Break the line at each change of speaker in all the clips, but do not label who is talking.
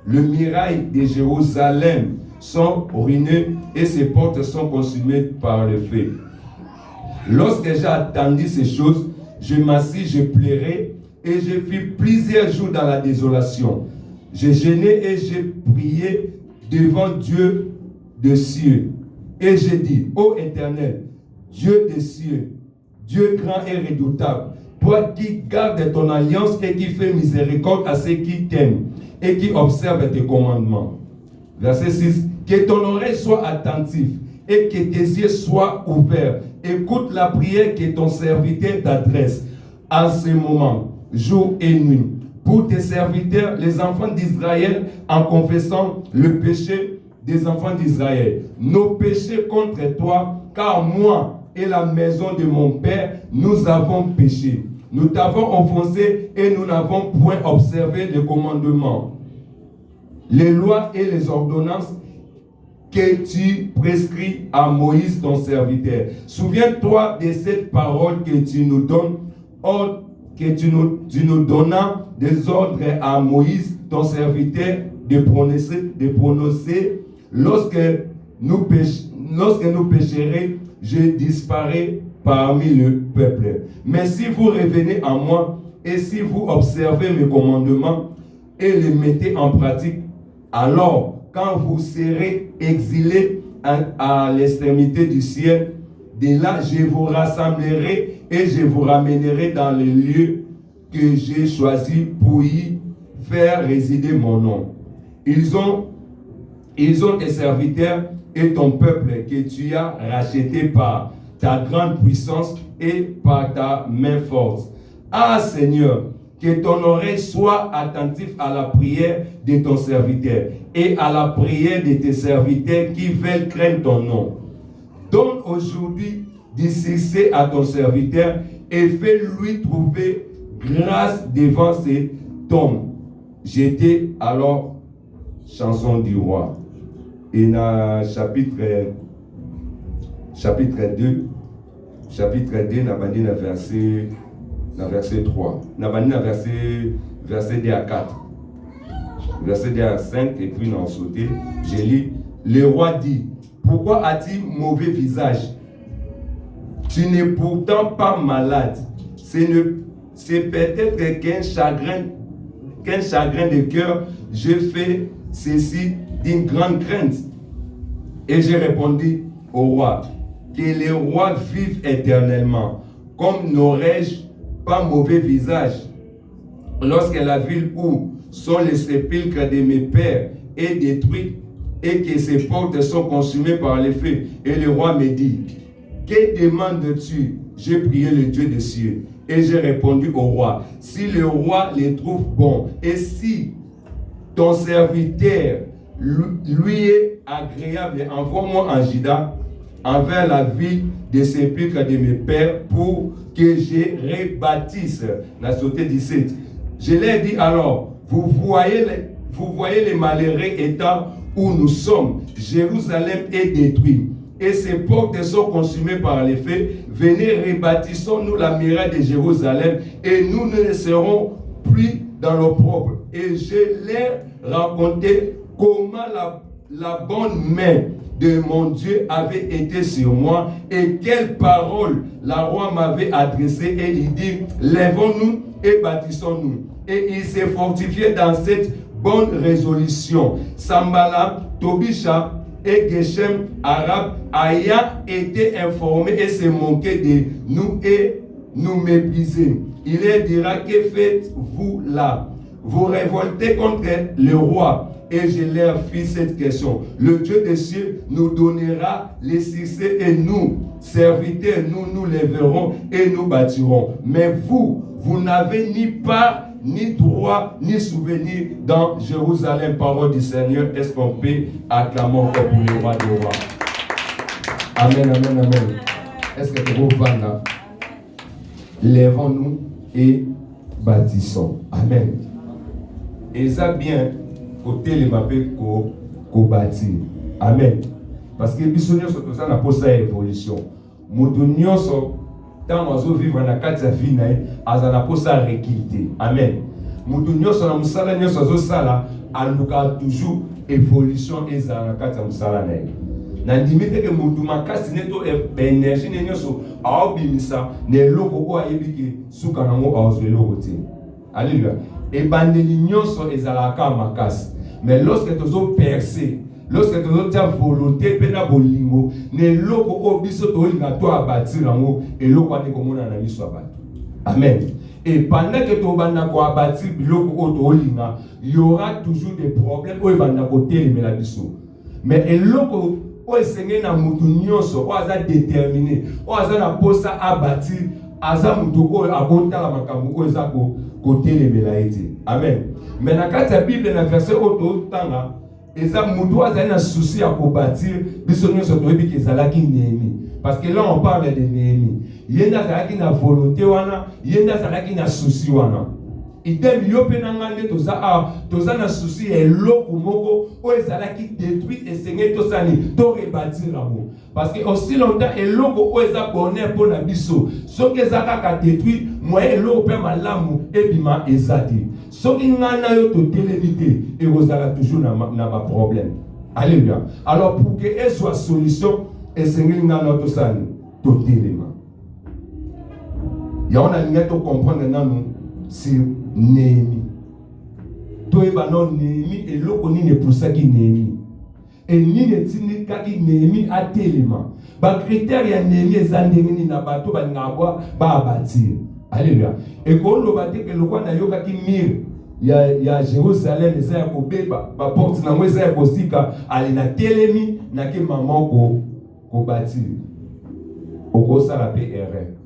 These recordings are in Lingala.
le mirail de Jérusalem sont ruineux et ses portes sont consumées par le feu. Lorsque j'ai attendu ces choses, je m'assis, je pleurais et je fus plusieurs jours dans la désolation. Je jeûnais et je priais devant Dieu des cieux. Et je dis, ô Éternel, Dieu des cieux, Dieu grand et redoutable, toi qui gardes ton alliance et qui fais miséricorde à ceux qui t'aiment et qui observent tes commandements. Verset 6. Que ton oreille soit attentive et que tes yeux soient ouverts. Écoute la prière que ton serviteur t'adresse en ce moment, jour et nuit. Pour tes serviteurs, les enfants d'Israël, en confessant le péché des enfants d'Israël. Nos péchés contre toi, car moi et la maison de mon Père, nous avons péché. Nous t'avons offensé et nous n'avons point observé les commandements, les lois et les ordonnances que tu prescris à Moïse ton serviteur. Souviens-toi de cette parole que tu nous donnes, que tu nous donnas des ordres à Moïse ton serviteur de prononcer lorsque nous pécherons, je disparais parmi le peuple. Mais si vous revenez à moi et si vous observez mes commandements et les mettez en pratique, alors quand vous serez exilés à l'extrémité du ciel, de là je vous rassemblerai et je vous ramènerai dans les lieux que j'ai choisis pour y faire résider mon nom. Ils ont tes serviteurs et ton peuple que tu as racheté par ta grande puissance et par ta main forte. Ah Seigneur, que ton oreille soit attentive à la prière de ton serviteur et à la prière de tes serviteurs qui veulent craindre ton nom. Donne aujourd'hui du succès à ton serviteur et fais-lui trouver grâce devant cet homme. J'étais alors chanson du roi. Et dans chapitre 2, nous avons verset 3. Nous avons verset 2 à 4. Verset 2 à 5, et puis nous avons sauté. Je lis. Le roi dit, pourquoi as-tu mauvais visage? Tu n'es pourtant pas malade. C'est peut-être qu'un chagrin de cœur. Je fais ceci d'une grande crainte. Et j'ai répondu au roi, que les rois vivent éternellement. Comme n'aurais-je pas mauvais visage lorsque la ville où sont les sépulcres de mes pères est détruite et que ses portes sont consumées par les feux? Et le roi me dit, que demandes-tu? J'ai prié le Dieu des cieux et j'ai répondu au roi, si le roi les trouve bons et si ton serviteur lui est agréable, envoie-moi en Juda envers la ville des sépulcres de mes pères pour que je rebâtisse. La sauté 17. Je leur dis alors, vous voyez les malheureux états où nous sommes. Jérusalem est détruite et ses portes sont consumées par les feux. Venez, rebâtissons-nous la muraille de Jérusalem et nous ne serons plus dans l'opprobre. Et je leur racontais comment la bonne main de mon Dieu avait été sur moi et quelle parole la roi m'avait adressée, et il dit, lèvons-nous et bâtissons-nous. Et il s'est fortifié dans cette bonne résolution. Sambala, Tobisha et Geshem, Arabe, ayant été informés et se moqué de nous et nous mépriser. Il leur dira, que faites-vous là? Vous révoltez contre le roi. Et je leur fis cette question. Le Dieu des cieux nous donnera les succès et nous, serviteurs, nous lèverons et nous bâtirons. Mais vous n'avez ni part, ni droit, ni souvenir dans Jérusalem. Parole du Seigneur. Est-ce qu'on peut acclamer encore pour le roi des rois? Amen, amen, amen. Est-ce que vous venez là? Lèvons-nous et bâtissons. Amen. Et ça bien. Côté les mapés qu'on bâtit. Amen. Parce que bisonnions sont ça n'a pas sa évolution. Moutonions sont tant oiseau vivre dans la carte sa vie n'a pas sa réquité. Amen. mutu nyonso na musala nyonso azosala aluka toujours évolution ezala na kati ya musala na ye. Na ndimi te ke mutu makasi ne to énergie ne nyonso aobimisa na eloko oyo ayebi ke suka nango aozwa eloko te. Alléluia. Ebandeli nyonso ezalaka makasi, mais lorsque tozo percer, lorsque tozo tia volonté pe na bolingo na eloko oyo biso tolinga to abatir yango eloko ane komona na miso ya bato. Amen. Et pendant que tu vas abattre il y aura toujours des problèmes où il va la biso. Mais et loko où Seigneur na mutu nyonso où aza déterminé, où aza na posa abattre, aza mutu où abonta la makambu où eza côté les melaïti. Amen. Mais na kati ya Bible na verset auto tanga, eza mutu aza na souci à bâtir, biso nyonso toyebi ke zalaki Néhémie. Parce que là on parle de Néhémie. Yenda zalaki na volonté wana, yenda zalaki na souci wana. Idem yo pe nangane toza na souci eloko moko o ezalaki détruit et Seigneur to sani to rebâtir amour. Parce que aussi longtemps eloko o eza bonheur pour na biso. Soki ezaka ka détruit, moi eloko pe malamu ebima ezati. Soki ngana yo to télémité et rozala toujours na ba problème. Alléluia. Alors pour que elle soit solution et Seigneur ngana to sani to téléma. Ya on a l'ingé to comprendre nanu sur Néhémie. To eba non Néhémie et loko ni ne poussaki Néhémie. Et ni ne tini kaki Néhémie a téléma. Ba critère ya Néhémie ezandengini na bato ba ngabwa ba abatir. Alléluia. Et quand le bâti que le roi na yoka ki mir ya Jérusalem eza ya kobeba ba porte na mweza ya kosika ali na télémi na ke maman ko bâtir. Oko ça la PRR.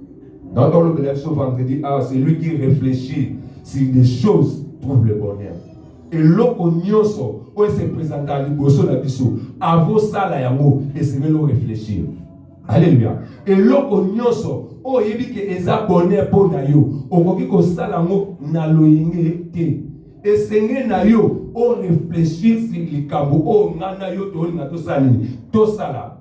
Dans le glaive ce vendredi, c'est lui qui réfléchit sur des choses trouve le bonheur. Et l'oko nyonso où se présente à l'iboso la biso, avo ça la yango et c'est le réfléchir. Alléluia. Et l'oko nyonso où yebi ke eza bonheur pour na yo, okoki ko sala ngo na loyenge te. Et senge na yo o réfléchir sur likambo o ngana yo to na to sala to sala.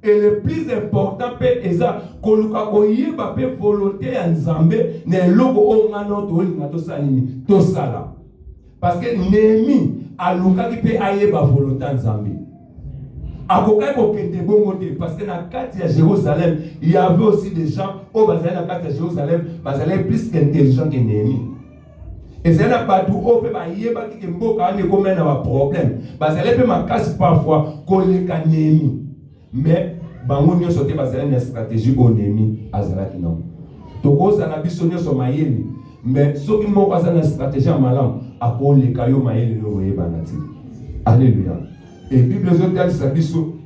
Et le plus important est ça, que la volonté en Zambé n'est logo au ngano to salini to sala. Parce que Néhémie a luka qui peut ailler la volonté en Zambé. A kokai ko kete bongote parce que dans quartier à Jérusalem, il y avait aussi des gens au bazar dans quartier à Jérusalem, bazar plus intelligent que Néhémie. Et c'est là pas tout au peut ba yeba ki mboka ne comme na problème. Bazar peut ma casse parfois ko le ka Néhémie. Mais bango nyonso te bazala na stratégie o Néhémie azalaki non. Tokoza na biso nyonso mayeli. Mais soki moko azala na stratégie malamu akoleka yo mayeli lo yebana ti. Alléluia. Et Bible zotal sa biso.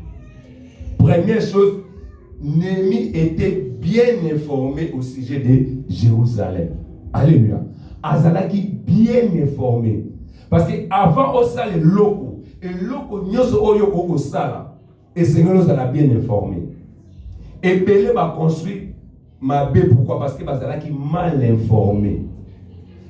Première chose, Néhémie était bien informé au sujet de Jérusalem. Alléluia. Azalaki bien informé. Parce que avant au sale loko et loko nyonso oyo ko sala. Et Seigneur nous a bien informé. Et Belé va construire ma baie. Pourquoi? Parce que Bazala qui mal informé.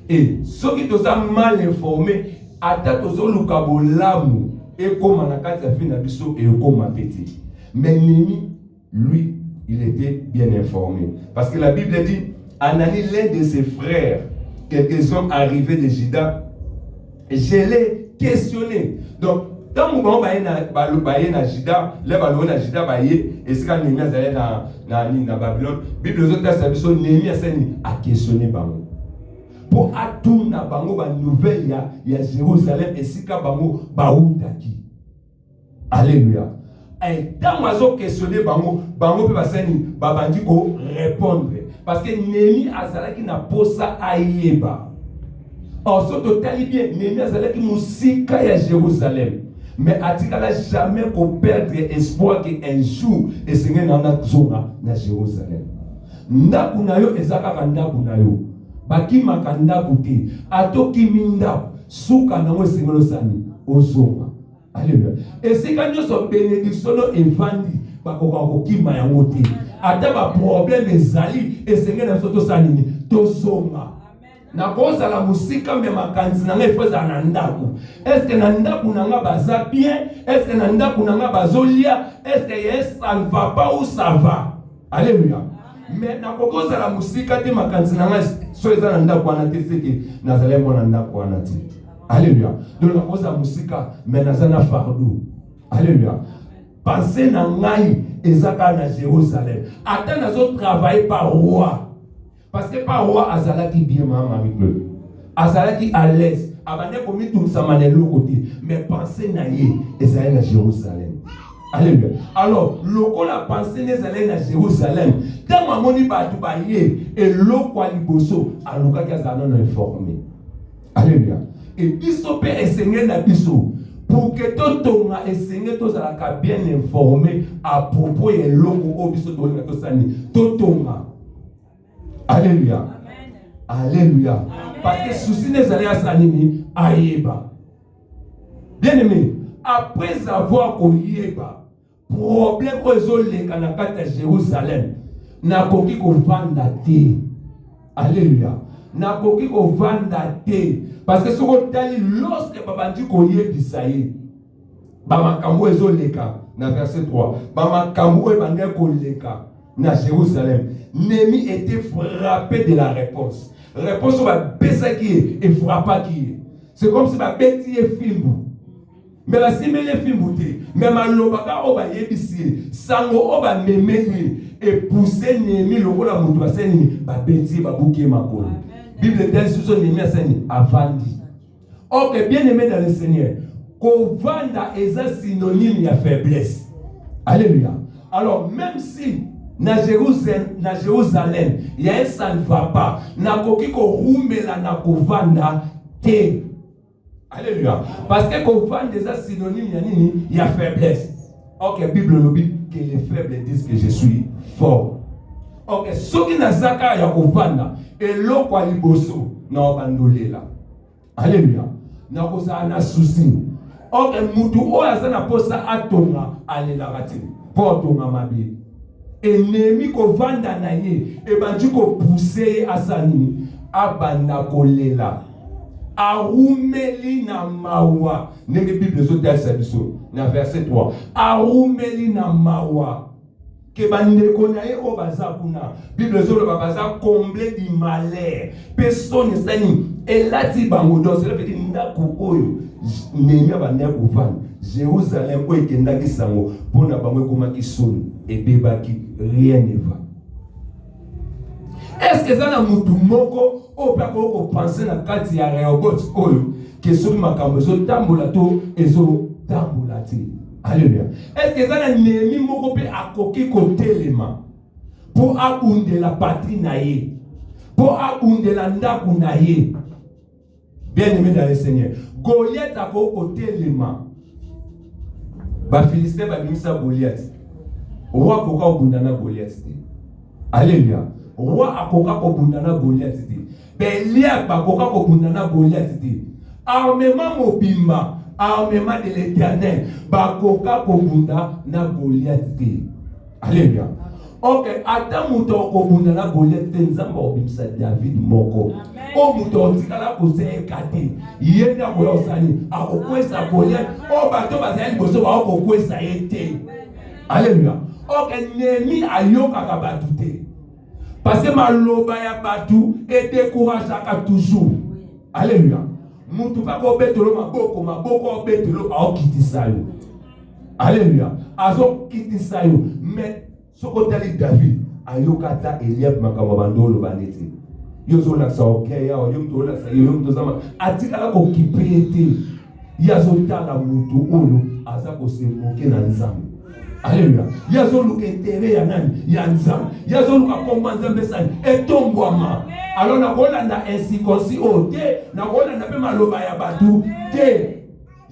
Et ceux qui sont mal informés, attendent aux lukabo l'amour. Et comme on a quatre filles n'abisso et comme ma petite. Mais Néhémie, lui, il était bien informé. Parce que la Bible dit, Anani, l'un de ses frères, quelques hommes arrivés de Juda, je l'ai questionné. Donc, tant que vous avez na Juda, les ballons na Juda baye, et c'est quand Néhémie allait na Babylone, Bible nous a dit que Néhémie a questionné bango. Pour atout na bango ba nouvelle ya Jérusalem et si ka bango baoutaki. Alléluia. Et tant que questionné bango pe basani babandi ko répondre parce que Néhémie azalaki na posa ayeba. Or ce total bien Néhémie azalaki musika ya Jérusalem. Mais atikala jamais qu'on perdre espoir qu'un jour et Seigneur n'en zona na Jérusalem. Ndaku na yo ezaka ndaku na yo. Baki makanda kuti atoki minda suka na mo Seigneur sani ozonga. Alléluia. Et c'est quand nous sommes bénédiction evandi bakoka kokima yango te. Ata ba problème ezali et Seigneur na soto sani tozonga. Na koza la musika me makanzi na ngai feza na ndaku. Est-ce que na ndaku na nga baza bien? Est-ce que na ndaku na nga bazolia? Est-ce que yes ça ne va pas ou ça va? Alléluia. Mais na kokoza la musika te makanzi na ngai so eza na ndako wana te seke nazali mwana ndako wana te. Alléluia. Donc na kokoza musika mais nazana fardeau. Alléluia. Pensez na ngai ezaka na Jérusalem. Attends nazo travailler par roi. Parce que par roi azalaki bien maman avec lui. Azalaki à l'aise. Abane komi tout ça manelo côté. Mais pensez na ye ezali na Jérusalem. Alléluia. Alors, loko la pensée n'est allée à Jérusalem. Tant ma moni batu baye et loko aliboso aluka kazana na informé. Alléluia. Et biso pe enseigner na biso pour que tontonga enseigner tous à la bien informé à propos et loko o biso to na to sani tontonga. Alléluia. Alléluia. Parce que souci n'est allé à sanini ayeba. Bien aimé, après avoir koyeba problème ozolenga na kati ya Jérusalem nakoki kovanda te. Alléluia. Nakoki kovanda te parce que soko tali lorsque babandi koyebisa ye bamakambo ezoleka na verset 3 bamakambo ebandi koleka na Jérusalem. Néhémie était frappé de la réponse. Réponse va baisser qui et frappa qui. C'est comme si va bêtier film. Mais la simile fimbouté, mais ma lobaka oba yebisi, sango oba memeye, et pousser Néhémie logo la mutu baseni, ba beti ba bouke makolo. Bible dit sur Néhémie aseni avandi. Ok, bien aimé dans le Seigneur, kovanda est un synonyme de faiblesse. Alléluia. Alors même si na Jérusalem, il y a un ça ne va pas, na koki ko rumela na kovanda te. Alléluia. Parce que qu'on vend déjà synonyme, il y a faiblesse. Ok, Bible nous dit que les faibles disent que je suis fort. Ok, ce qui n'a pas ya kovanda et l'eau kwa liboso na bandolé là. Alléluia. Na kosa na souci. Ok, mutu o azana posa atonga alela ratini. Pour tonga mabi. Et Néhémie kovanda na ye et bandi ko pousser asanini abanda kolela. Arumeli na mawa. Nenge Bible zo tel sabiso na verset 3. Arumeli na mawa. Ke bandeko na ye o baza kuna. Bible zo le baza comblé du malheur. Personne sani elati bango donc cela veut dire ndako oyo Néhémie banda kovanda. Jérusalem ko ekendaki sango pona bango komaki soni ebebaki rien ne va. Est-ce que ça na mutu moko o pa ko penser na kati ya Rehoboth oyo que soki makambo zo tambola to ezo tambola ti. Alléluia. Est-ce que ça na Néhémie moko pe akoki ko telema pour abunde la patrie na ye, pour abunde la ndaku na ye. Bien-aimé dans le Seigneur, Goliath ako ko telema ba Philistin ba bimisa Goliath. Roi koka obunda na Goliath. Alléluia. Roi akoka kobundana Goliath te. Belial bakoka kobundana Goliath te. Armement mobimba, armement de l'Éternel bakoka kobundana Goliath te. Alléluia. Ok, ata muto kobundana Goliath te nzamba obimisa David moko. O muto otikala kozeka te. Yenda koya osani akokwesa Goliath. O bato bazali boso ba okokwesa ye te. Alléluia. Ok, Néhémie ayoka batu te. Parce que maloba ya batu et décourageaka toujours. Alléluia. Mutu pa ko betolo maboko betolo a kitisa yo. Alléluia. Azo kitisa yo. Mais soko tali David ayokata Eliab makamba bandolo baneti. Yozo la sa okeya o yomto la sa yomto zama atikala ko kipete. Yazo tala mutu oyo azako se moke na nzambe. Alléluia. Yazo luka intérêt ya nani ya nzambe. Yazo luka komba nzambe sani etombwama. Alors na kolanda insikonsi o te, na kolanda pe maloba ya batu te.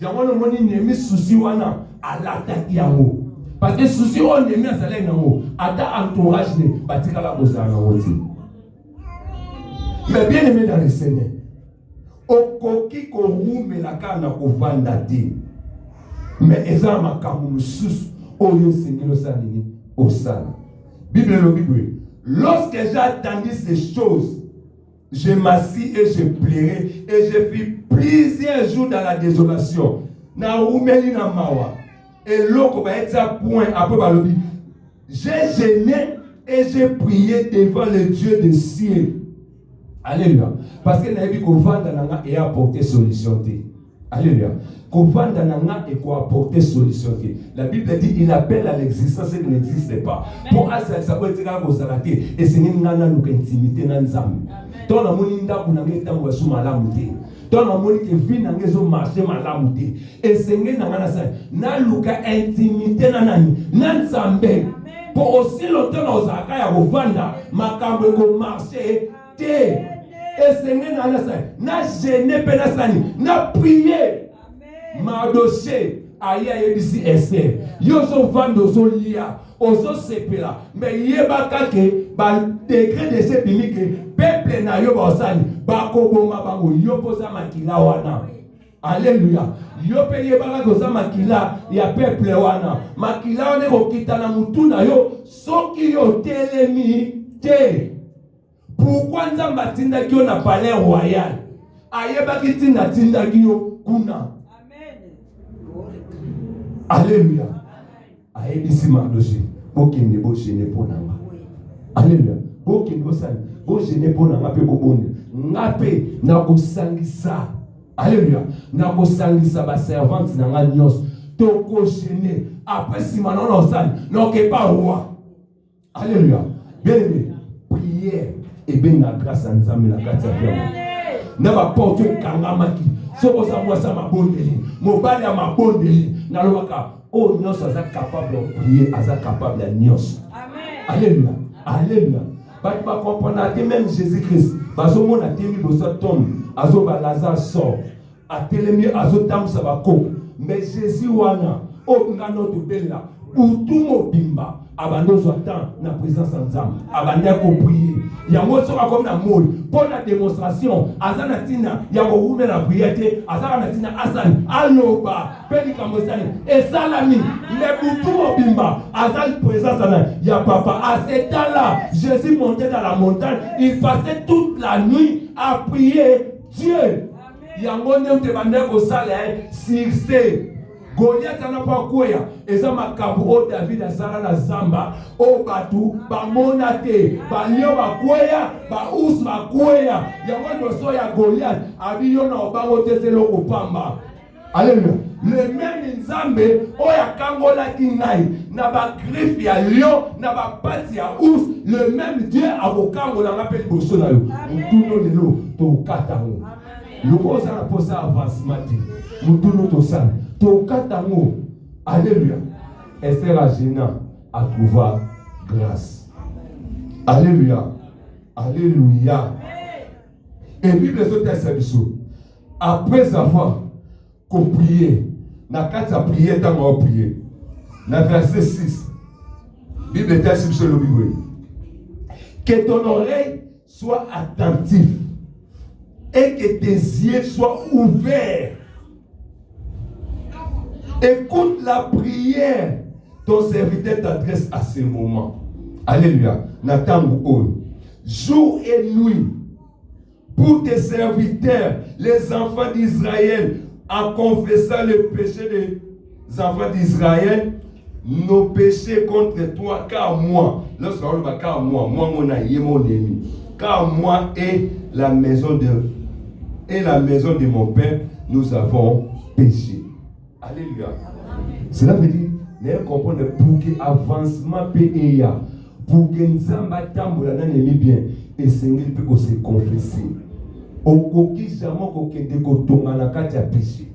Yango no moni Néhémie souci wana alataki yango. Parce que souci on Néhémie azalaki nango, ata entourage ne batikala kozala nango te. Mais bien aimé dans le Seigneur, okoki korumela kana kovanda te. Mais eza makambo mususu oyo Seigneur sanini osana. Bible le Bible. Lorsque j'ai entendu ces choses, je m'assis et je pleurais et je fis plusieurs jours dans la désolation. Na rumeli na mawa. Et l'autre va être à point après balobi. J'ai gêné et j'ai prié devant le Dieu des cieux. Alléluia. Parce que Nabi Kovanda Nanga et apporté solution. Alléluia. Kovanda Nanga et quoi apporter solution. La Bible dit il appelle à l'existence ce qui n'existe pas. Pour ça, ça peut être Gozalate et c'est une nana intimité dans Nzam. Ton amoni nda kunange tango sous malamuté. Ton amoni que vit nange zo marché malamuté. Et c'est une nana ça. Na luka intimité nanani. Nanzambe. Pour aussi longtemps aux akaya Kovanda makambo ko marché té. Et c'est une nana ça. Na gêné penasani. Na prié. Mardoché, aïe aïe d'ici essai. Yo so vando so lia, oso sepela. Mais yebaka ke ba degré de ce bimi ke peuple na yo ba osani ba koboma bango yo posa makila wana. Alléluia. Yo pe yebaka ko sa makila ya peuple wana. Makila wana ko kitana mutu na yo soki yo telemi te. Pourquoi nzamba tinda ki yo na palais royal? Ayebaki tinda ki yo kuna. Alléluia. Aïdisi Mardoché. Bokende bo gêné pour nanga. Alléluia. Bokende bo sani. Bo gêné pour nanga pe bo bonde. Ngape na ko sangisa. Alléluia. Na ko sangisa ba servante nanga nyos. To ko gêné. Après si manon no sani. Non ke pas roi. Alléluia. Bien-aimé. Prière et bien la grâce à Nzambe la grâce à Dieu. Na ba porte kangamaki. Soko sa moi sa mabondeli. Mobali ya mabondeli. Nalobaka, oh nyos aza capable de prier, aza capable de nyos. Amen. Alléluia. Alléluia. Pas comprendre même Jésus-Christ. Bazo mon atemi bosa tombe, azo ba Lazare sort. Atelemi azo tam sabako. Mais Jésus wana, oh ngano to bella. Utumo bimba. Abando zoatan na présence ensemble. Abanda ko prier. Yango soka comme na mol. Pour la démonstration, azana tina yango rume na prière, azana tina asan aloba peli kamosani et salami les butumo bimba azal présence na ya papa. À ce temps-là, Jésus montait dans la montagne, il passait toute la nuit à prier Dieu. Yango ne te bande ko sale succès. Goliath n'a pas quoi. Et ça m'a cabro David azara na zamba. O batu ba monate ba lio ba quoi ba us ba quoi. Yango so ya Goliath abiyo na obango teselo ko pamba. Alléluia. Le même Nzambe oya kangola kinai na ba griffe ya lion na ba pati ya us. Le même Dieu abokangola ngapeli boso na yo. Mutuno lelo to katango. Loko za na posa avancement. Mutuno to sana. Alléluia. Esther Agena a trouvé grâce. Alléluia. Alléluia. Et Bible est après avoir prié, na quatre a prié, tant qu'on a prié. Na verset 6. Bible est sur le Bible. Que ton oreille soit attentive et que tes yeux soient ouverts. Écoute la prière. Ton serviteur t'adresse à ce moment. Alléluia. Nathan Mouon. Jour et nuit. Pour tes serviteurs, les enfants d'Israël, en confessant le péché des enfants d'Israël, nos péchés contre toi, car moi, lorsqu'on dit car moi, mon ennemi, car moi et la maison de mon père, nous avons péché. Alléluia. Cela veut dire, nous comprenons pour que l'avancement paye, pour que nous ayons bien, et Seigneur peut se confesser. Au coquille jamais qu'on péché.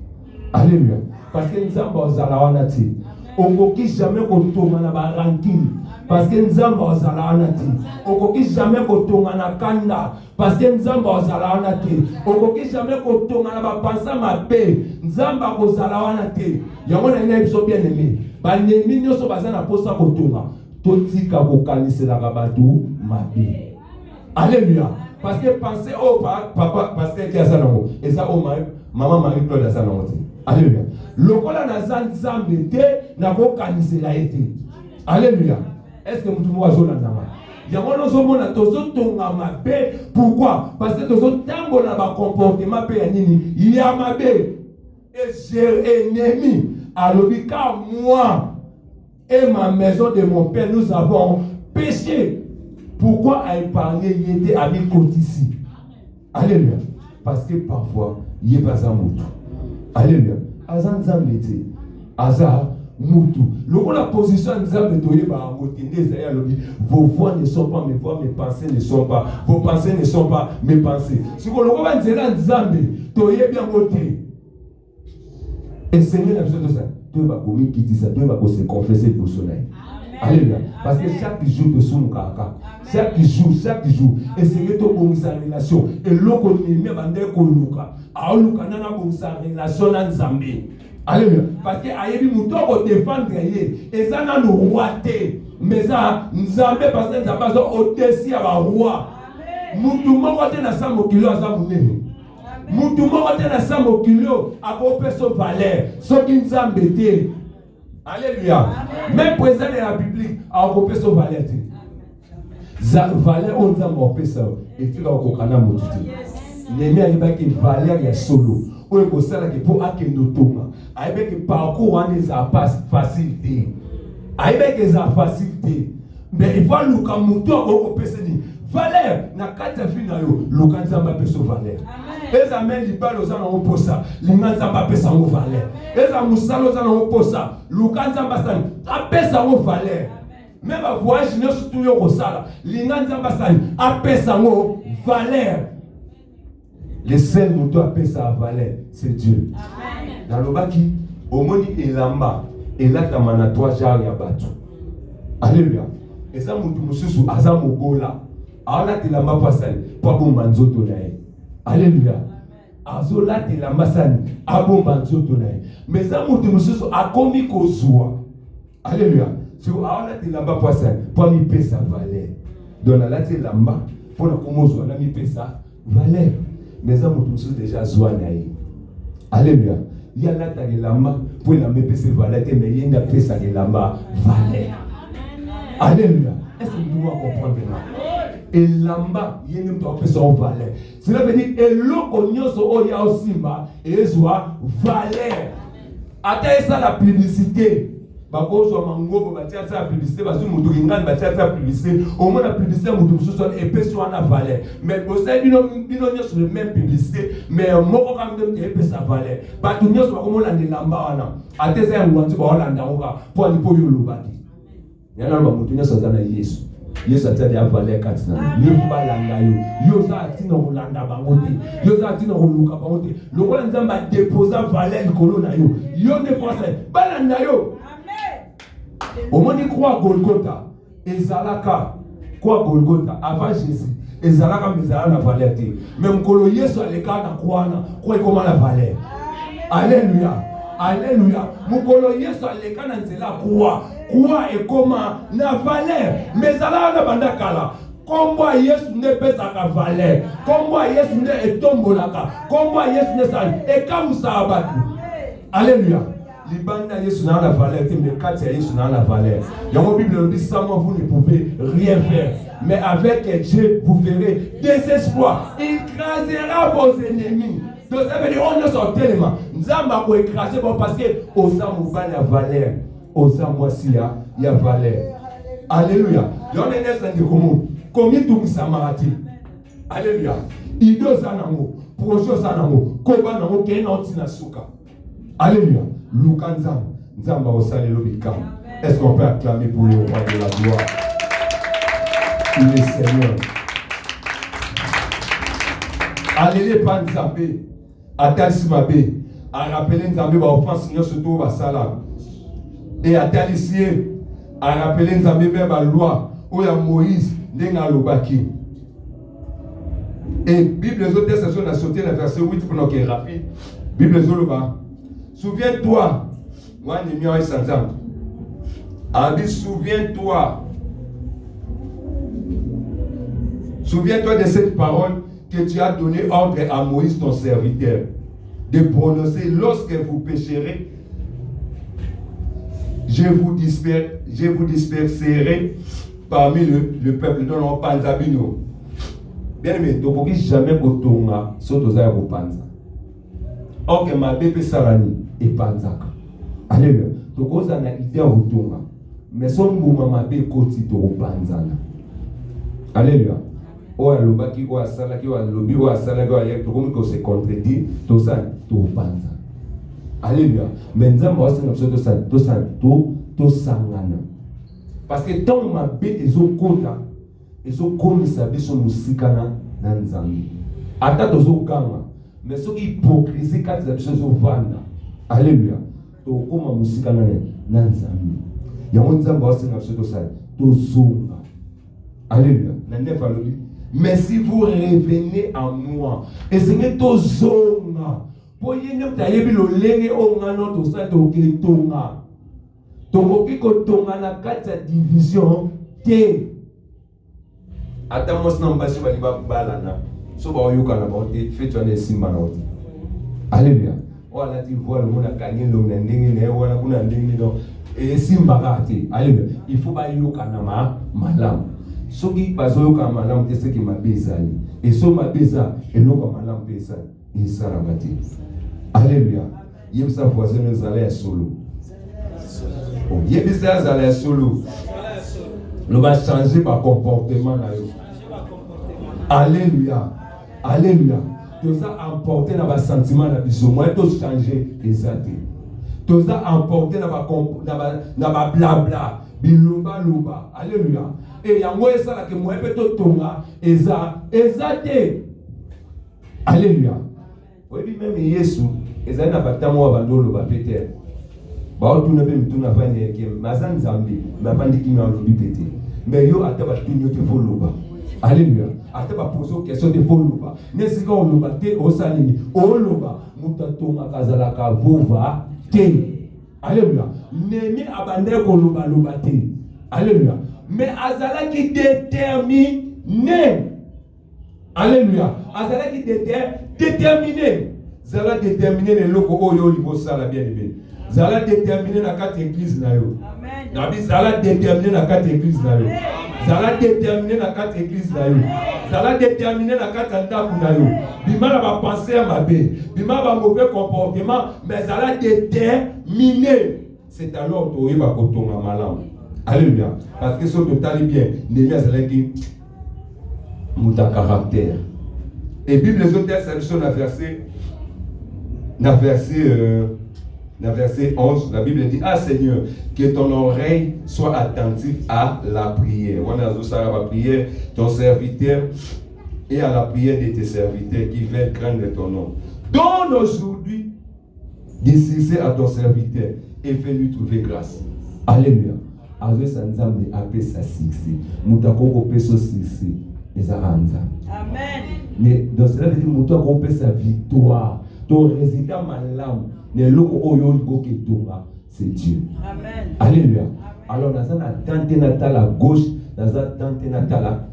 Alléluia. Parce que nous avons zalawanati. Au coquille jamais qu'on na ranking. Parce que nous avons zalawanati. Au coquille jamais qu'on na kanda. Parce que nous avons zalawanati. Au coquille jamais qu'on na pensa ma paix. Nous avons zalawanati. Yango na ngai so bien aimé. Ba nemi nyoso bazana posa kotonga. Totika bokanisi la kabatu mabe. Alléluia. Parce que pensez au papa, parce que ça non. Et ça au maman Marie-Claude a ça non. Alléluia. Lokola na zanzambe te na bokanisi la été. Alléluia. Est-ce que vous voyez ça là? Yango no somona tozo tonga mabe. Pourquoi? Parce que tozo tango na ba comportement pe ya nini? Ya mabe. Et j'ai ennemi. Alors car moi et ma maison de mon père nous avons péché. Pourquoi a épargné Yété à mis côté ici? Alléluia. Parce que parfois, il n'y a pas un moutou. Alléluia. Azan Zambete. Azar moutou. La position de Zambete, vos voix ne sont pas mes voix, mes pensées ne sont pas. Vos pensées ne sont pas mes pensées. Si vous voulez dire Zambé, tu es bien voté. Et Seigneur, tout ça. Tu vas commis qui dit ça, tu vas se confesser pour son âme. Alléluia. Parce que chaque jour de son kaka, chaque jour, essayez de bon sa relation. Et l'autre n'est pas de koluka. A luka nana bon sa relation en Zambie. Alléluia. Parce que ayebi mutoko défendre yé. Et ça n'a nous roité. Mais ça, Nzambé parce que Nzambé sont au-dessus à la roi. Mutu moko te na sa mokilo aza munene. Mutu moko te na sa mokilo akope so valeur. Soki Nzambé te. Alléluia. Même président de la Bible a occupé son valeur. Valeur, on a occupé ça. Et tu vas occupé un mot. Némi a dit que valeur est solo. On est ça que pour akendo toma. A dit que parcours on est à facilité. A dit que ça facilité. Mais il faut le camuto occupé ça. Valeur na kata fina yo lukanza mba peso valeur. Eza men libalo za na oposa linganza mba pesa ngo valeur. Eza musalo za na oposa lukanza mba sani apesa ngo valeur. Même ba voyage ne surtout yo kosala linganza mba sani apesa ngo valeur. Le seul moto apesa valeur c'est Dieu. Amen. Dans le baki omoni elamba elata mana 3 jours ya batu. Alléluia. Eza mutu mususu aza mogola. Azola te la mapasani, pas bon banzoto nae. Alléluia. Azola te la masani, a bon banzoto nae. Mais ça mutu mususu a komi kozua. Alléluia. Si vous azola te la mapasani, pas mi pesa valeur. Donc la te la ma, pour la komozo, la mi pesa valeur. Mais ça mutu mususu déjà zoa nae. Alléluia. Il y a là ta la ma, pour la mi pesa valeur, mais il y a pesa la ma valeur. Alléluia. Est-ce que vous pouvez comprendre maintenant? Et lamba yene mtu apesa valeur. Cela veut dire eloko nyonso oya osimba ezwa valeur. Ata esa la publicité. Bako so mangobo batia sa publicité basu mutu ngani batia sa publicité. Au moins la publicité mutu so epesa wana valeur. Mais osai bino nyonso le même publicité mais moko kam dem epesa valeur. Batu nyonso bako landa lamba wana. Ata esa ngwanzi ba landa ngoka pour ni po yolo bati. Yana ba mutu nyonso zana Yesu. Yesu a dit à valeur katina. Yeba langa yo. Yosa atina rolanda bangote. Yosa atina roluka bangote. Le roi nzamba déposa valeur likolo na yo. Yo ne français. Balanda yo. Amen. Au moins il croit Golgotha. Ezalaka. Quoi Golgotha avant Jésus. Ezalaka mezala na valeur te. Même kolo Yesu aleka na croana. Quoi comment la valeur. Alléluia. Alléluia. Mukolo Yesu aleka na nzela croix. Quoi et comment na valeur. Mais ala na banda kala. Kombo Yesu ne pesa ka valeur. Kombo Yesu ne etombolaka. Kombo Yesu ne san e kamusa abatu. Alléluia. Libanda Yesu na la valeur, mais quand Yesu na la valeur. Dans la Bible dit sans vous ne pouvez rien faire. Mais avec Dieu vous verrez des exploits. Il écrasera vos ennemis. Donc ça veut dire on ne sort tellement. Nzamba ko écraser parce que osa mouba la valeur. Osa moisi il y a valeur. Alléluia. Y'en est naissant de comment? Combien tout samarati? Alléluia. Ido zanamo, projo zanamo, koba namo kena tina suka. Alléluia. Lukanza, nzamba osale lobika. Est-ce qu'on peut acclamer pour le roi de la gloire? Il est Seigneur. Alléluia panzambe. Atalismabe. A rappeler nzambe ba offense nyo surtout ba sala. Et atalisie a rappeler nzambe ba loi oya Moïse ndenga lobaki. Et Bible les autres textes sont sauté le verset 8 pour nous qui est rapide. Bible zoloba. Souviens-toi. Moi Némia et Sanzam. A dit souviens-toi. Souviens-toi de cette parole que tu as donné ordre à Moïse ton serviteur de prononcer lorsque vous pécherez. Je vous disperserai parmi le peuple dont on pense à Bino. Bien aimé, tu ne peux jamais kotonga sotoza ko panza. Ok, ma bébé Sarani et panzaka. Alléluia. Tu cause na idée kotonga. Mais son bouma ma bébé koti to panzana. Alléluia. O alobaki o asalaki o alobi o asalaki o ayek tokomi ko se contredire tout ça tout panza. Alléluia. Mais nzambe osenga biso to sangana. Parce que tant mabe ezokota ezokomisa biso musikana na nzambe. Ata tozokanga mais soki hypocrisie kati ya biso ezovanda. Alléluia. Tokoma musikana na nzambe. Yango nzambe osenga biso tozonga. Alléluia. Mais si vous revenez à moi, et c'est que tozonga. Pour y aller lo lenge o ngano to sa to ke tonga. Tongo ki ko tonga na kati ya division te. Ata mos na mbasi bali ba balana. So ba yoka na ba te fait tu en simba na oti. Alléluia. O ala ti voit le monde a gagné lo na ndenge ne wana kuna ndenge do e simba ka te. Alléluia. Il faut ba yoka na malam. Soki bazoyoka malam te ce qui m'a bezali. Et so ma beza et loko malam pesa. Et ça la bâti. Alléluia. Yebisa voisin nous allait solo. Oh, yebisa allait solo. Nous va changer par comportement là. Alléluia. Alléluia. Tout ça emporté dans le sentiment là biso. Moi tout changer exact. Tout ça emporté dans ma blabla. Biloba loba. Alléluia. Et yango esa la que moi peut tout tonga exact. Alléluia. Oui, même Yesu, ils ont batamo abandolo ba Peter. Ba otuna pe mtuna fanye ke mazan zambi, ba bandi ki na lobi pété. Mais yo ata ba tunyo te foloba. Alléluia. Ata ba poso question te foloba. Nesi ka oloba te osalini. Oloba mutatonga kazala ka vova te. Alléluia. Nemi abande ko loba te. Alléluia. Mais azala ki déterminé. Alléluia. Azala qui déterminé. Zala déterminé les locaux oyo libo sala bien aimé. Zala déterminé na quatre église na yo. Amen. Nabi zala déterminé na quatre église na yo. Zala déterminé na quatre église na yo. Zala déterminé na quatre ndaku na yo. Bima na ba penser à mabe, bima ba mauvais comportement, mais zala déterminé. C'est alors to yeba kotonga malam. Alléluia. Parce que ce total bien, Néhémie zala qui muta caractère. Et Bible les autres textes sont dans verset 11, la Bible dit: ah Seigneur, que ton oreille soit attentive à la prière. On a ça la prière, ton serviteur, et à la prière de tes serviteurs qui veulent craindre ton nom. Donne aujourd'hui du succès à ton serviteur et fais-lui trouver grâce. Alléluia. Avec ça, nous avons appelé ça succès. Nous avons appelé ça succès. Amen. Mais dans cela veut dire que tu as compris sa victoire. Ton résultat malam, c'est Dieu. Amen. Alléluia. Alors dans un tente natal à gauche, dans un tente natal à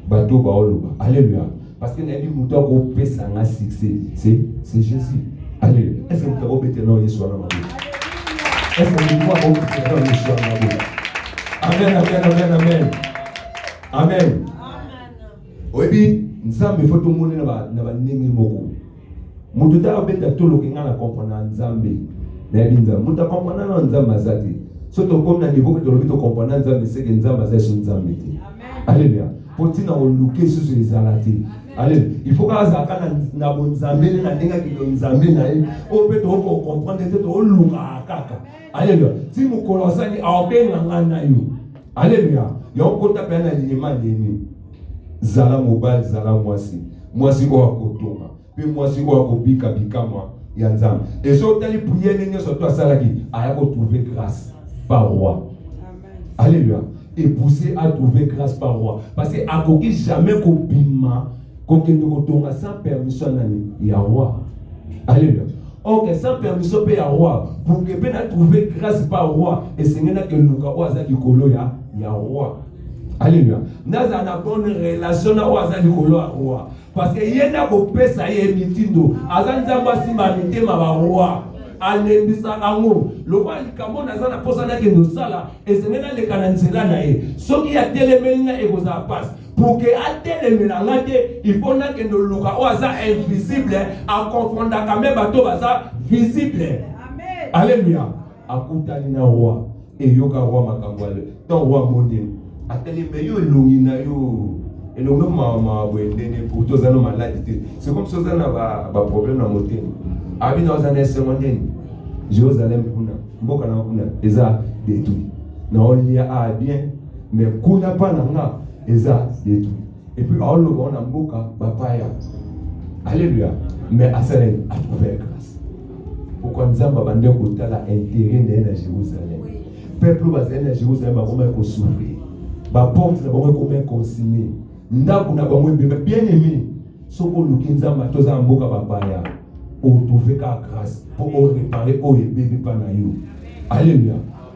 bateau baoloba. Alléluia. Parce que nous avons compris sa succès. C'est Jésus. Alléluia. Est-ce que vous avez compris non Yeshua na mabe? Est-ce que vous avez compris non Yeshua na mabe? Amen, amen, amen, amen. Amen. Oui, nzambe faut tout le monde na ba ndenge moko. Mutu ta obeta tolo kinga na comprendre nzambe. Na binza, mutu comprendre na nzambe azati. Soto comme na niveau que tu le comprendre nzambe c'est que nzambe azati son nzambe. Alléluia. Faut-il na oluke sur les alati. Alléluia. Il faut que azaka na nzambe na ndenga ki nzambe na ye. O peut to comprendre te to luka kaka. Alléluia. Si mu kolosani aobenga ngana yo. Alléluia. Yo kota pe na linyema ndeni. Zala mobile, zala mwasi ko akotonga. Puis mwasi ko akobika bikama ya nzambe. Et so tali prière nenyo soto asalaki, aya ko trouver grâce par roi. Amen. Alléluia. Et pousser à trouver grâce par roi. Parce que akoki jamais ko bima ko kende ko tonga sans permission nani ya roi. Alléluia. Ok, sans permission pe ya roi, pour que ben a trouver grâce par roi et c'est ngena que luka oza likolo ya roi. Alléluia. Nous avons une bonne relation avec le roi. Parce que yena ko pesa ye mitindo. Azanzamba simba mitema ba roi. Alembisa ango. Le roi likamo nazana posana ke nosala esengena le kananzela na ye. Soki ya telemenga e koza passe. Pour que a telemela ngate, il faut na ke no luka oza invisible a confondre ka me bato baza visible. Amen. Alléluia. Akutani na roi e yoka roi makangwale. Ton roi moderne. Ateli me yo longi na yo Et le nom m'a pour tous les maladies. C'est comme si on a un problème dans mon thème. Abi dans un secondaire, Jérusalem kuna, mboka na kuna, eza détruit. Na on y a bien, mais kuna pas na eza détruit. Et puis on le voit na mboka bapaya. Alléluia. Mais Asalen a trouvé grâce. Pourquoi nous avons abandonné la intérêt de Jérusalem? Peuple bazali na Jérusalem ba comment ko souffrir. Ba porte na bango comment consommer. Ndako na bango bien aimé. Soko luki nzamba toza mboka bapaya. O trouver ka grâce pour réparer o bébé pa na yo. Alléluia.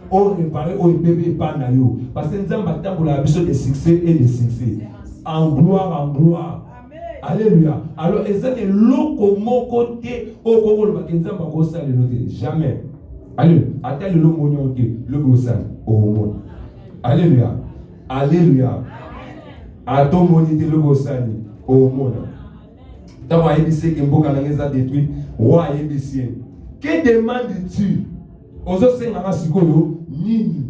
O réparer o bébé pa na yo. Parce que nzamba tambola biso de succès et de succès. En gloire en gloire. Alléluia. Alors, ils ont des locaux côté au Congo, jamais. Alléluia. Attends le logo le gosan au monde. Alléluia. Alléluia. Attends monité le gosan au monde. Dans ma ABC qui mboka na détruit, roi ABC. Que demandes-tu aux autres seigneurs sikolo nini?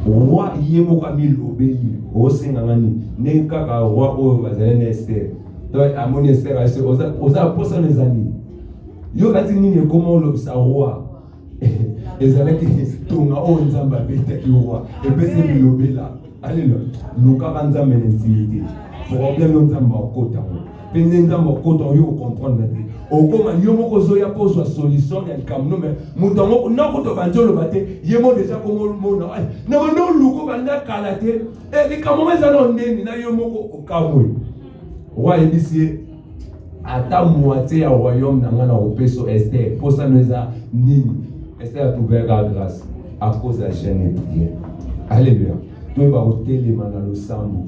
Roi yemoka milobeli osengangani nekaka roi oyo bazali Esther donc amoni Esther ase oza posa les années yo kati nini comment lobisa roi ezalaki tonga oyo nzambe abetaki roi epesi milobela alléluia luka nzambe na intimité problème nzambe okota penze nzambe okota yo comprendre okoma yo moko zoya poso solution ya likambo mais mutongo nako to banjolo bate yemo déjà comme mona na ndo luko banda kala te e likambo mezana ndeni na yo moko okamwe roi ebisi ata moitié ya royaume na ngana opeso Esther posa neza nini Esther a trouvé la grâce à cause de la chaîne et prière. Alléluia. Tu vas au téléman le sambo.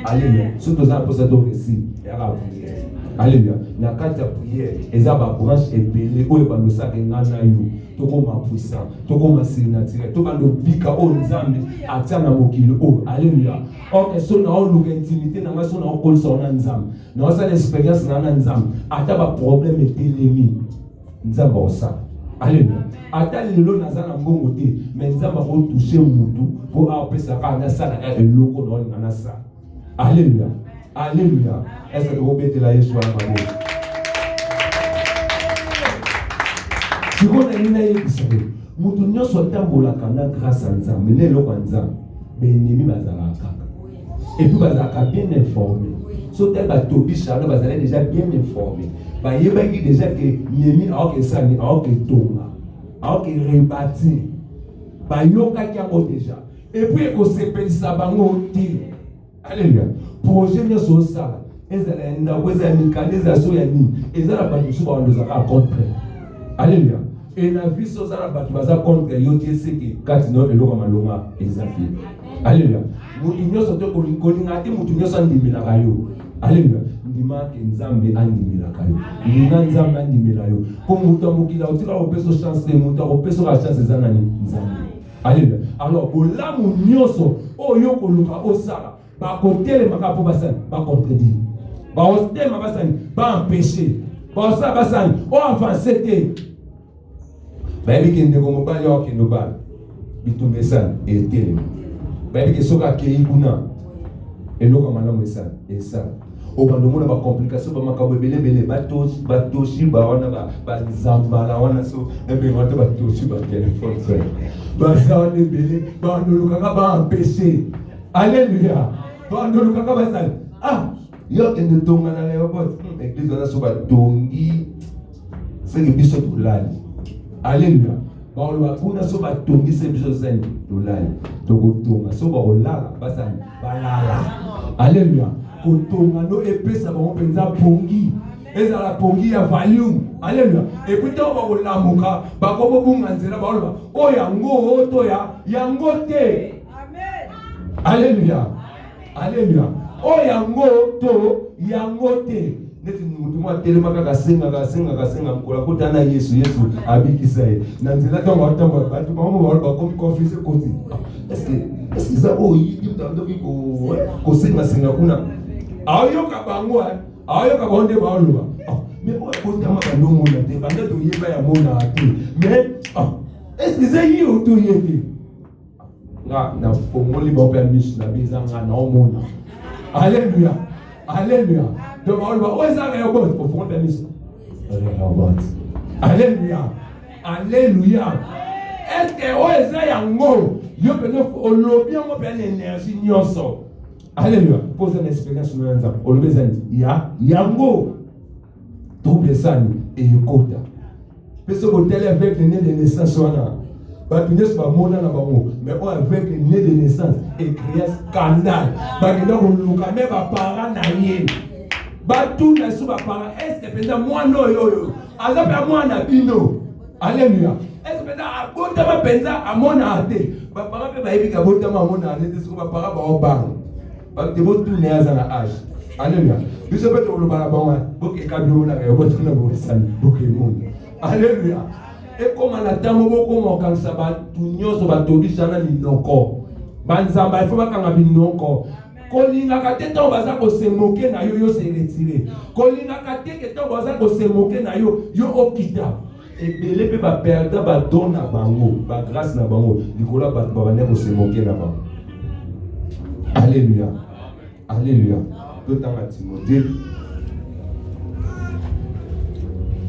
Alléluia. Surtout ça pour ça donc ici et à la prière. Alléluia. Na kati ya prière, eza ba branche epelé oyo ba losaka ngana yo. Tokoma puissant, tokoma surnaturel, tokando bika o nzambe atia na mokili o. Alléluia. O eso na o luka intimité na ngaso na o kolso na nzambe. Na osa l'expérience na nzambe. Ata ba problème etelemi. Nzambe osa. Alléluia. Ata lelo nazana mbongo te, mais nzambe ko toucher mutu pour apesa ka na sana eloko na na sa. Alléluia. Alléluia. Est-ce que vous mettez la Yeshua à ma bouche? Si vous avez une idée, vous avez soit tambola kana grâce à Nzambe, mais le Nzambe, benemi bazala kaka. Et puis bazala bien informé. Sauter batobi chalo bazala déjà bien informé. Ba yebaki déjà que nemi a que ça ni a que tonga, a que rebâti. Ba yoka ki yango déjà. Et puis ko sepelisa bango ti. Alléluia. Projet de ça. Ezala weza mikandeza so ya nini. Ezala ba yusu ba ndoza ka contre. Alléluia. Et la vie so za ba tu baza contre yo ti seki kati no eloko malonga ezafi. Alléluia. Mutu nyoso to kolinga te mutu nyoso ndimila kayo. Alléluia. Ndima ke nzambe andimila kayo. Ndina nzambe andimila yo. Ko mutu amukila otika opeso chance te mutu opeso ka chance za nani nzambe. Alléluia. Alors bolamu nyoso oyo koluka osala ba kotele makapo basani ba contredire. Ba ostema basani ba empêcher. Ba osala basani o avancer te. Ba yebiki ndeko mobali o kendo bal. Bitumbe sana etele. Ba yebiki soka ke ikuna. Eloko malamu sana esa. O bando mona ba complication ba makabo belebele batoshi ba wana ba zambala wana so ebe watu batoshi ba téléphone so. Ba saone bele ba nduluka ba empêcher. Alléluia. Bando lukaka basali. Ah, yo kende tonga na aéroport. Église na so ba tongi. C'est que biso dolali. Alléluia. Ba lo kuna so ba tongi se biso zen dolali. Toko tonga so ba olala basali. Balala. Alléluia. Ko tonga no epesa ba mpenza pongi. Ezala pongi ya volume. Alléluia. Et puis to ba olamuka ba ko bobunga nzela ba oloba. O yango to yango te. Alléluia. Alléluia. Oh yango to yango te. Neti mutu mwa telema kaka senga mkola kota na Yesu abikisa ye. Na nzela to watamba batu ba mo ba komi confesse koti. Est-ce que ça yidi mtando ko senga kuna. Ayoka bango ayoka bonde ba oluba. Mais o kota ma bando mona te banda to yeba ya mona te. Mais est-ce que ça yi auto yete? Na fongoli ba permis na bizanga na omona Alléluia. Alléluia. Donc, on va, où est-ce que vous êtes? Au fond de la mission. Alléluia. Alléluia. Est-ce que vous êtes yango? Yo peut au lobby on peut l'énergie nyonso. Alléluia. Pose une expérience sur un exemple. Au lobby ya yango. Double ça et yokota. Parce que hôtel avec le nez de naissance wana. Ba tu ne pas mona na bango, mais on avec le nez de naissance et créer scandale. Ba kenda ko luka me ba parents na yé. Ba tout na sou ba parents est-ce que pendant moi no yo. Aza pe moi na bino. Alléluia. Est-ce que pendant abotama penza amona ate. Ba parents pe ba yebi ka botama amona ate te sou ba parents ba obang. Ba te bo tout na za na âge. Alléluia. Biso pe to lo ba ba boke ka bio na yo botuna bo san boke monde. Alléluia. Et comme on attend beaucoup mon cancer, tout nyonso batobisana minoko. Banzamba il faut pas qu'on a binoko. Kolinga kate to baza ko se moquer na yo se retirer. Kolinga kate ke to baza ko se moquer na yo okita. Et belé pe ba perdre ba don na bango, ba grâce na bango. Nicolas ba ne ko se moquer na bango. Alléluia. Alléluia. Tout temps à Timothée.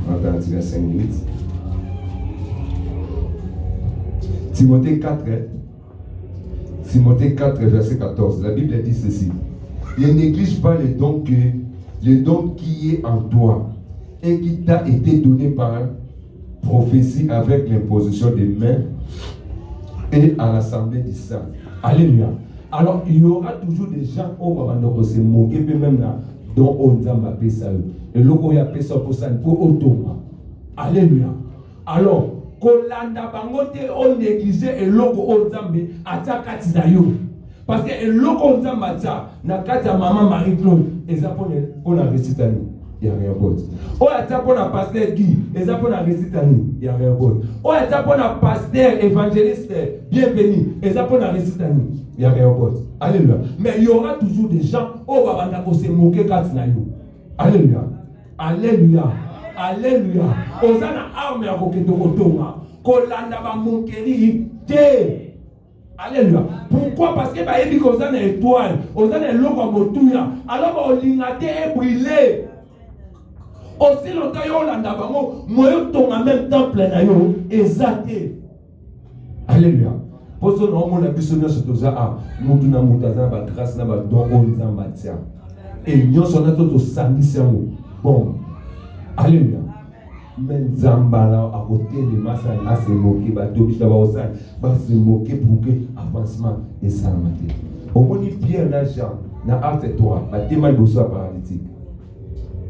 On va attendre 5 minutes. Timothée 4, verset 14. La Bible dit ceci. Ne néglige pas le don qui est en toi et qui t'a été donné par prophétie avec l'imposition des mains et à l'assemblée du sang. Alléluia. Alors, il y aura toujours des gens qui vont se moquer, même là, dont on va appeler ça. Et l'autre, il y a appelé ça pour ça, pour automa. Alléluia. Alors, kolanda bangote on négligé et loko onzambe atia kati na yo parce que et loko onzambe atia na kati ya maman Marie-Claude eza pour la récitanie il y a rien d'autre. O atia pour la pasteur Guy eza pour la récitanie il y a rien d'autre. O atia pour la pasteur évangéliste bienvenue eza pour la récitanie il y a rien d'autre. Alléluia. Mais il y aura toujours des gens au babanda ko se moquer kati na yo. Alléluia. Alléluia. Alléluia. Osana arme ya koketonga. Kolanda ba monkeri te. Alléluia. Pourquoi? Parce que ba yebi kozana étoile, osana loko motuya. Alors olinga te e brûler. Aussi longtemps yo landa bango, moyo tonga même temple na yo ezate. Alléluia. Pour ça on a biso na sotoza a mutu na mutaza ba grâce na ba don onzamba tia. Et nyonso na to sangisa mo. Bon. Alléluia. Mais Zambala à côté de Massa a se moqué, va se moquer pour que avancement et salamate. Au moins Pierre Najan, na arte toi, la témoin de soi paralytique.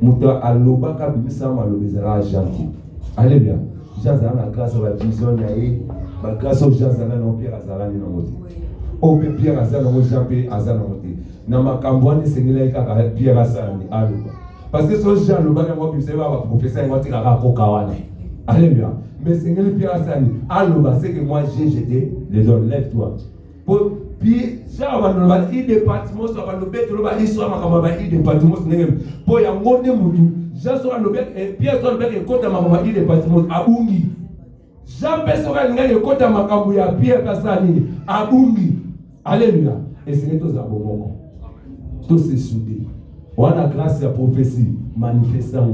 Mouta aloba ka bimisa malobezala gentil. Alléluia. Jazana la grâce à la vision naïe, la grâce au Jazana non Pierre Azala ni non. Au Pierre Azala non Jean-Pierre Azala non. Na makambwani sengela ka Pierre Azala ni aloba. Parce que ce genre, le bagage, c'est pas professeur, il va dire alléluia. Mais c'est que le Pierre Hassani, alléluia, c'est que moi j'ai jeté les hommes, lève-toi. Puis, ça va nous dire, il département, ça va nous mettre, il sera il département, pour y avoir des moutons. Jean sera nous mettre, Pierre sera nous mettre, et quand il département, à Bungi. Jean sera nous mettre, quand il Pierre Hassani, à Bungi. Alléluia. Et c'est que tous à bon tous ces soudés. On a grâce à la prophétie, manifestant.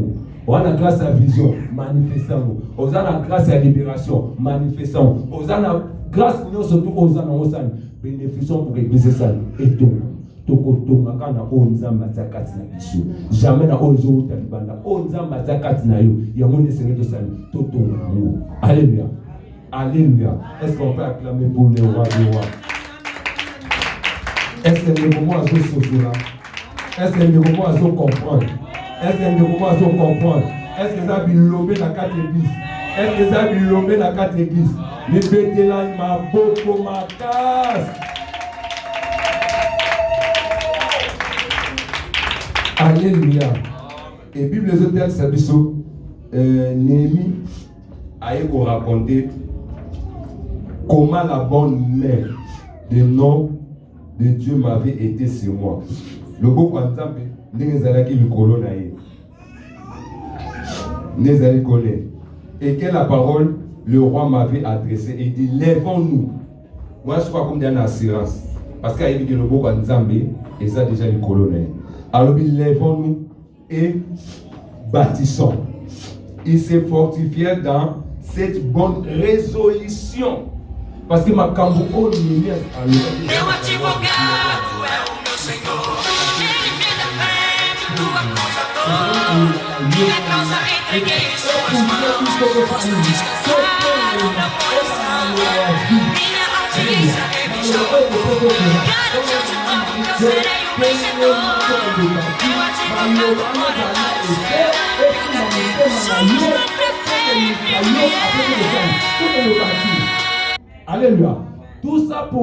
On a grâce à la vision, manifestant. On a grâce à la libération, manifestant. On a grâce surtout aux années, bénéficions pour l'église ça. Et tout. Jamais na ozo talibanda onzamba zakati na yo ya monde sengé to sali toto ngo. Alléluia. Alléluia. Est-ce qu'on peut acclamer pour le roi du roi? Est-ce que le moment est ce là? Est-ce que le moment est comprendre? Est-ce que le moment est comprendre? Est-ce que ça a bilobé la 4 églises? Est-ce que ça a bilobé la 4 églises? Les bêtes là, il m'a beaucoup ma casse. Alléluia. Et Bible les hôtels, c'est biso. Néhémie a raconté comment la bonne mère du nom de Dieu m'avait été sur moi. Le beau quantum, Nézalaki le colonne. Nézalaki connaît. Et que la parole, le roi m'avait adressée et dit lèvons-nous. Moi, je crois comme dans l'assurance. Parce qu'il y a des gens qui Nzambe et ça déjà les colonels. Alors, lèvons-nous et bâtissons. Il s'est fortifié dans cette bonne résolution. Parce que ma cambo est à Alléluia. Tout ça pour